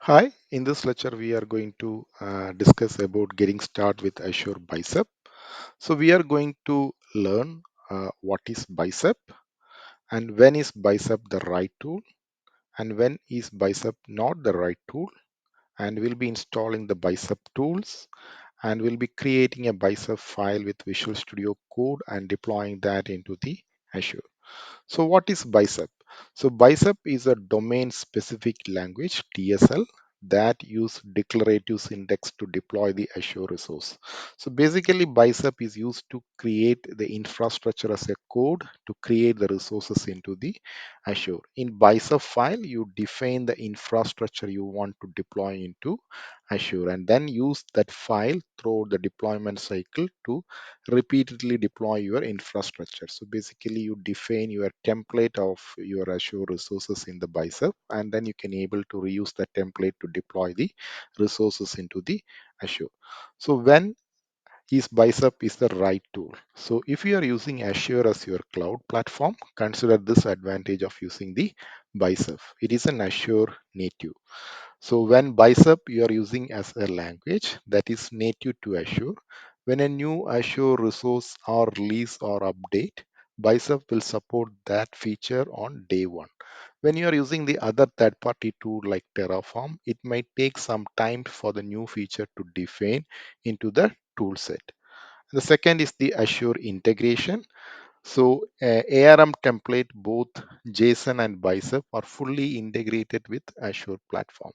Hi, in this lecture we are going to discuss about getting started with Azure Bicep. So we are going to learn what is Bicep and when is Bicep the right tool and when is Bicep not the right tool, and we'll be installing the Bicep tools, and we'll be creating a Bicep file with Visual Studio Code and deploying that into the Azure. So what is Bicep? So Bicep is a domain specific language DSL that use declarative syntax to deploy the Azure resource. So basically Bicep is used to create the infrastructure as a code to create the resources into the Azure. In Bicep file, you define the infrastructure you want to deploy into Azure and then use that file through the deployment cycle to repeatedly deploy your infrastructure. So basically you define your template of your Azure resources in the Bicep, and then you can able to reuse that template to deploy the resources into the Azure. So when is Bicep is the right tool? So if you are using Azure as your cloud platform, consider this advantage of using the Bicep. It is an Azure native. So when Bicep you are using as a language that is native to Azure, when a new Azure resource or release or update, Bicep will support that feature on day one. When you are using the other third-party tool like Terraform, it might take some time for the new feature to define into the tool set. The second is the Azure integration. So ARM template, both JSON and Bicep are fully integrated with Azure platform.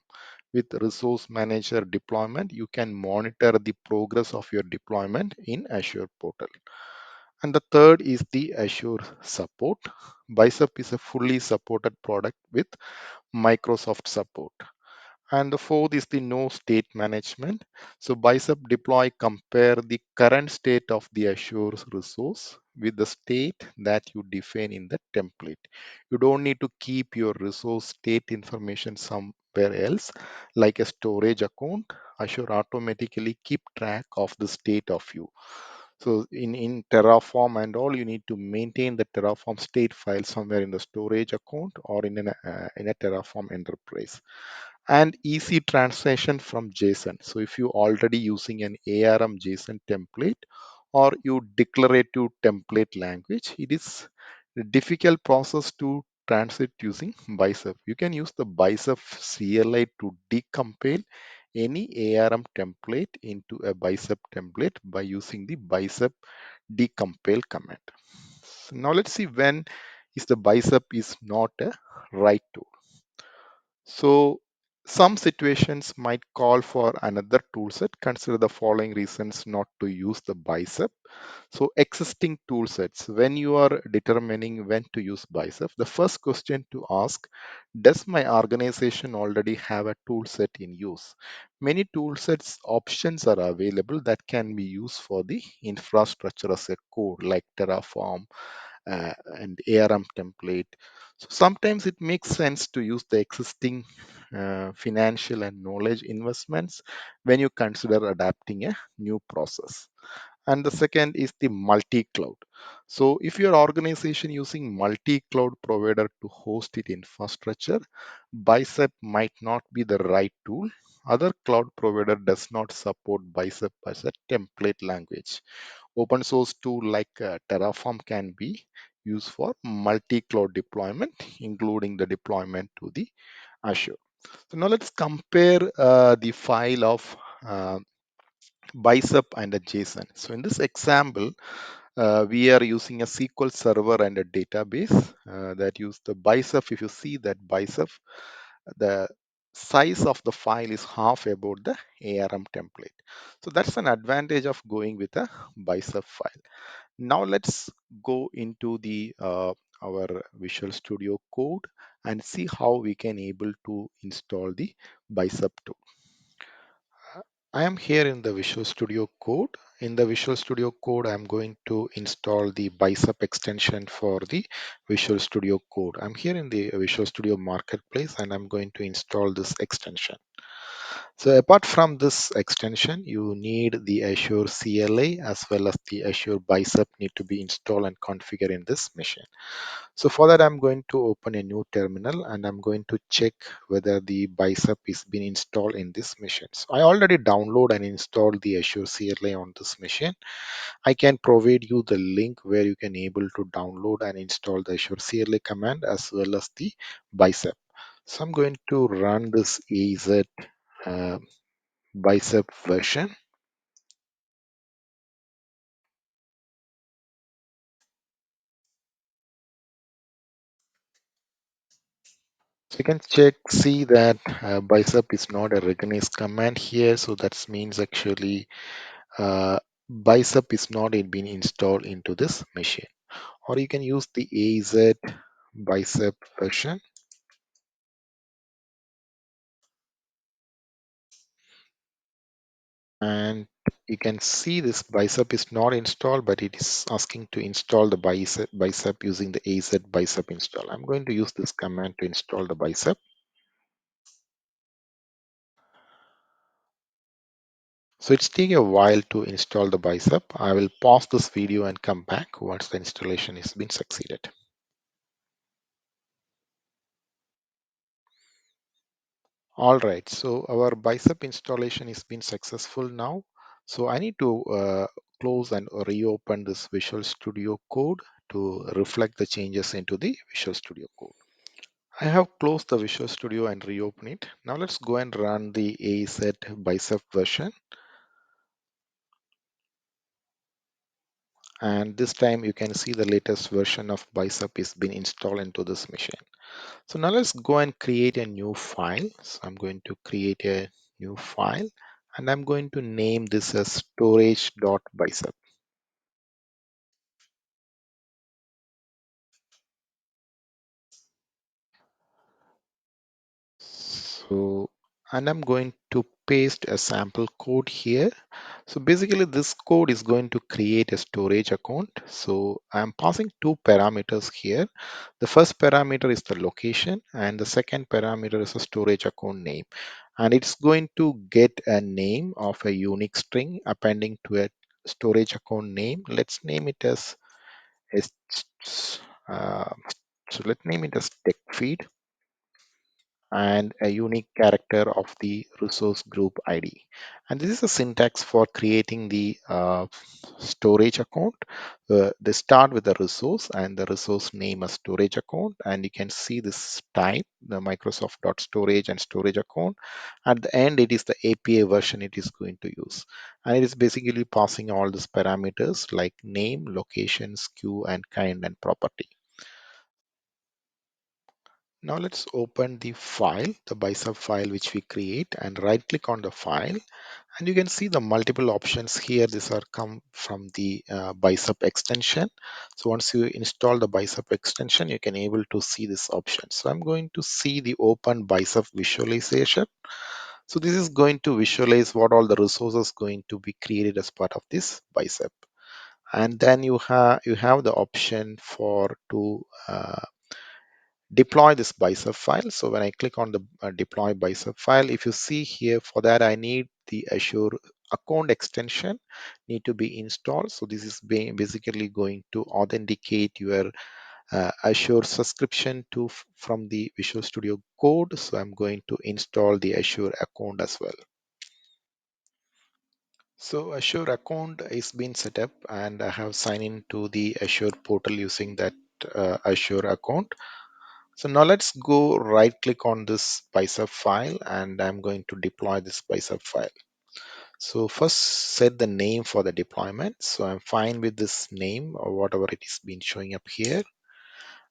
With resource manager deployment, you can monitor the progress of your deployment in Azure portal. And the third is the Azure support. Bicep is a fully supported product with Microsoft support. And the fourth is the no state management. So Bicep deploy compare the current state of the Azure resource with the state that you define in the template. You don't need to keep your resource state information somewhere else like a storage account. Azure automatically keep track of the state of you. So in Terraform and all, you need to maintain the Terraform state file somewhere in the storage account or in a Terraform enterprise. And easy translation from JSON. So if you already using an ARM JSON template or you declarative template language, it is a difficult process to translate using Bicep. You can use the Bicep CLI to decompile any ARM template into a Bicep template by using the Bicep decompile command. So now let's see when is the Bicep is not a right tool. So some situations might call for another toolset. Consider the following reasons not to use the Bicep. So existing toolsets, when you are determining when to use Bicep, the first question to ask, does my organization already have a toolset in use? Many toolsets options are available that can be used for the infrastructure as a code like Terraform, and ARM template. So sometimes it makes sense to use the existing financial and knowledge investments when you consider adapting a new process. And the second is the multi-cloud. So if your organization using multi-cloud provider to host its infrastructure, Bicep might not be the right tool. Other cloud provider does not support Bicep as a template language. Open source tool like Terraform can be used for multi-cloud deployment, including the deployment to the Azure. So now let's compare the file of Bicep and a JSON. So in this example, we are using a SQL server and a database that use the Bicep. If you see that Bicep, the size of the file is half about the ARM template. So that's an advantage of going with a Bicep file. Now let's go into the our Visual Studio Code and see how we can able to install the Bicep tool. I am here in the Visual Studio Code. In the Visual Studio Code, I'm going to install the Bicep extension for the Visual Studio Code. I'm here in the Visual Studio Marketplace and I'm going to install this extension. So apart from this extension, you need the Azure CLI as well as the Azure Bicep need to be installed and configured in this machine. So for that, I'm going to open a new terminal and I'm going to check whether the Bicep is been installed in this machine. So I already download and installed the Azure CLI on this machine. I can provide you the link where you can able to download and install the Azure CLI command as well as the Bicep. So I'm going to run this AZ uh, Bicep version. So you can check, see that Bicep is not a recognized command here. So that means actually Bicep is not yet been installed into this machine. Or you can use the AZ Bicep version. And you can see this Bicep is not installed, but it is asking to install the Bicep using the AZ Bicep install. I'm going to use this command to install the Bicep. So it's taking a while to install the Bicep. I will pause this video and come back once the installation has been succeeded. All right, so our Bicep installation has been successful now. So I need to close and reopen this Visual Studio Code to reflect the changes into the Visual Studio Code. I have closed the Visual Studio and reopen it. Now let's go and run the AZ Bicep version. And this time you can see the latest version of Bicep is been installed into this machine. So now let's go and create a new file. So I'm going to create a new file and I'm going to name this as storage.bicep. So, and I'm going to paste a sample code here. So basically this code is going to create a storage account. So I'm passing two parameters here. The first parameter is the location and the second parameter is a storage account name. And it's going to get a name of a unique string appending to a storage account name. Let's name it as, uh, so let's name it as tech feed and a unique character of the resource group ID. And this is a syntax for creating the storage account. They start with the resource and the resource name as storage account. And you can see this type, the Microsoft.storage and storage account. At the end, it is the API version it is going to use. And it is basically passing all these parameters like name, location, SKU, and kind and property. Now let's open the file, the bicep file which we create and right click on the file and you can see the multiple options here. These are come from the bicep extension. So once you install the bicep extension, you can able to see this option. So I'm going to see the open bicep visualization. So this is going to visualize what all the resources going to be created as part of this bicep. And then you have the option for to deploy this bicep file. So when I click on the deploy bicep file, if you see here, for that I need the Azure account extension need to be installed. So this is basically going to authenticate your Azure subscription to from the Visual Studio Code. So I'm going to install the Azure account as well. So Azure account is being set up and I have signed in to the Azure portal using that Azure account. So now let's go right click on this bicep file and I'm going to deploy this bicep file. So first set the name for the deployment. So I'm fine with this name or whatever it is been showing up here.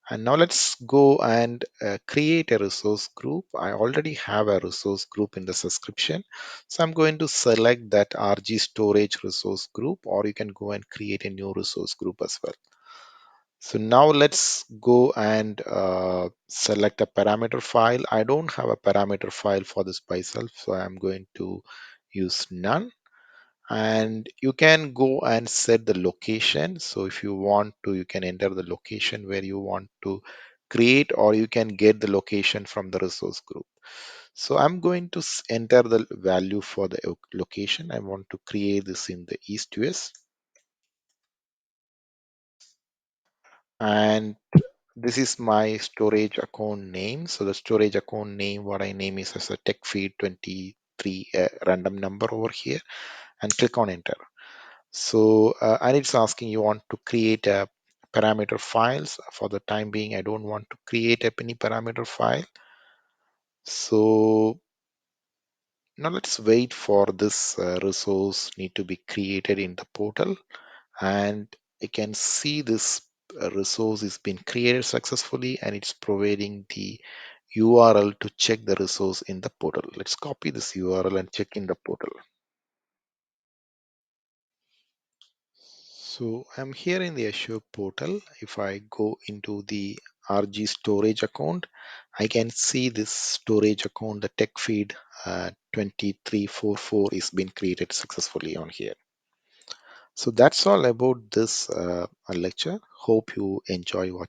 And now let's go and create a resource group. I already have a resource group in the subscription. So I'm going to select that RG storage resource group, or you can go and create a new resource group as well. So now let's go and select a parameter file. I don't have a parameter file for this myself, so I'm going to use none. And you can go and set the location. So if you want to, you can enter the location where you want to create, or you can get the location from the resource group. So I'm going to enter the value for the location. I want to create this in the East US, and this is my storage account name. So the storage account name, what I name is as a techfeed 23 random number over here, and click on enter. So and it's asking you want to create a parameter files. For the time being, I don't want to create any parameter file. So now let's wait for this resource need to be created in the portal, and I can see this resource is been created successfully, and it's providing the URL to check the resource in the portal. Let's copy this URL and check in the portal. So I'm here in the Azure portal. If I go into the RG storage account, I can see this storage account, the tech feed 2344 is been created successfully on here. So that's all about this lecture. Hope you enjoy watching.